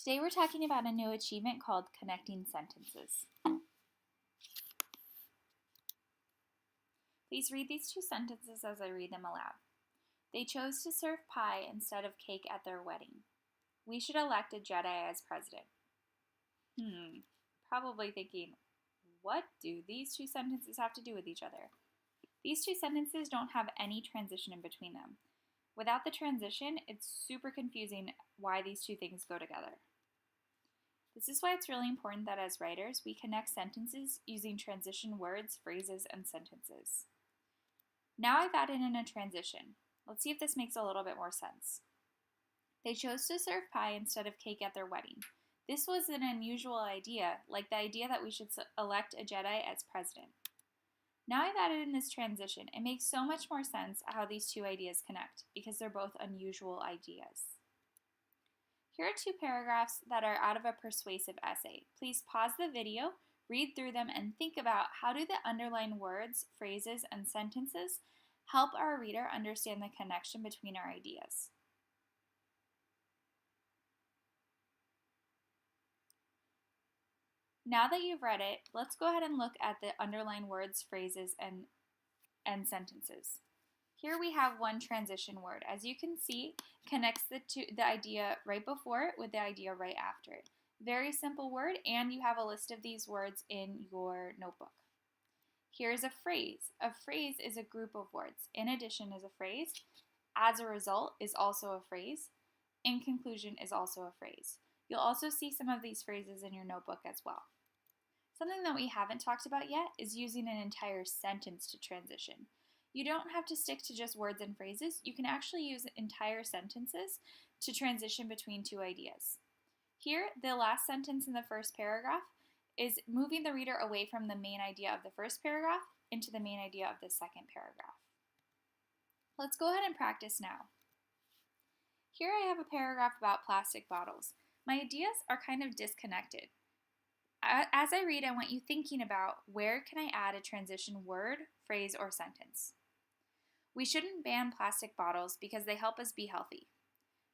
Today we're talking about a new achievement called connecting sentences. Please read these two sentences as I read them aloud. They chose to serve pie instead of cake at their wedding. We should elect a Jedi as president. Probably thinking, what do these two sentences have to do with each other? These two sentences don't have any transition in between them. Without the transition, it's super confusing why these two things go together. This is why it's really important that as writers, we connect sentences using transition words, phrases, and sentences. Now I've added in a transition. Let's see if this makes a little bit more sense. They chose to serve pie instead of cake at their wedding. This was an unusual idea, like the idea that we should elect a Jedi as president. Now I've added in this transition. It makes so much more sense how these two ideas connect, because they're both unusual ideas. Here are two paragraphs that are out of a persuasive essay. Please pause the video, read through them, and think about how do the underlined words, phrases, and sentences help our reader understand the connection between our ideas. Now that you've read it, let's go ahead and look at the underlined words, phrases, and sentences. Here we have one transition word. As you can see, connects the idea right before it with the idea right after it. Very simple word, and you have a list of these words in your notebook. Here's a phrase. A phrase is a group of words. In addition is a phrase. As a result is also a phrase. In conclusion is also a phrase. You'll also see some of these phrases in your notebook as well. Something that we haven't talked about yet is using an entire sentence to transition. You don't have to stick to just words and phrases. You can actually use entire sentences to transition between two ideas. Here, the last sentence in the first paragraph is moving the reader away from the main idea of the first paragraph into the main idea of the second paragraph. Let's go ahead and practice now. Here I have a paragraph about plastic bottles. My ideas are kind of disconnected. As I read, I want you thinking about where can I add a transition word, phrase, or sentence. We shouldn't ban plastic bottles because they help us be healthy.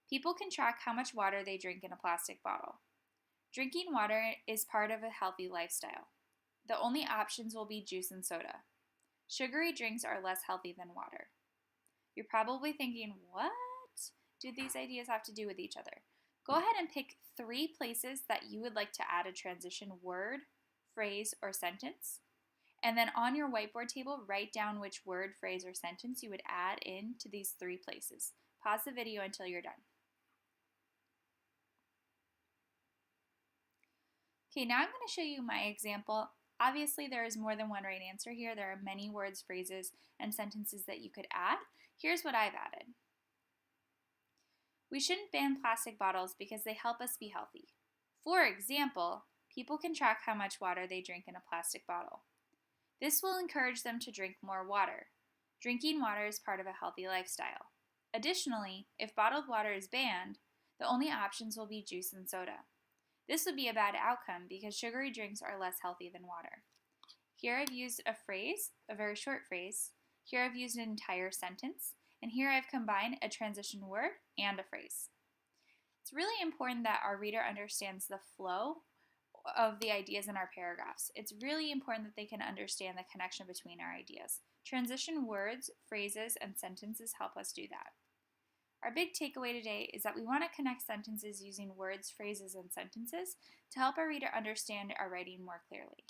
People can track how much water they drink in a plastic bottle. Drinking water is part of a healthy lifestyle. The only options will be juice and soda. Sugary drinks are less healthy than water. You're probably thinking, what do these ideas have to do with each other? Go ahead and pick 3 places that you would like to add a transition word, phrase, or sentence. And then on your whiteboard table, write down which word, phrase, or sentence you would add in to these 3 places. Pause the video until you're done. Okay, now I'm going to show you my example. Obviously, there is more than one right answer here. There are many words, phrases, and sentences that you could add. Here's what I've added. We shouldn't ban plastic bottles because they help us be healthy. For example, people can track how much water they drink in a plastic bottle. This will encourage them to drink more water. Drinking water is part of a healthy lifestyle. Additionally, if bottled water is banned, the only options will be juice and soda. This would be a bad outcome because sugary drinks are less healthy than water. Here I've used a phrase, a very short phrase. Here I've used an entire sentence. And here I've combined a transition word and a phrase. It's really important that our reader understands the flow of the ideas in our paragraphs. It's really important that they can understand the connection between our ideas. Transition words, phrases, and sentences help us do that. Our big takeaway today is that we want to connect sentences using words, phrases, and sentences to help our reader understand our writing more clearly.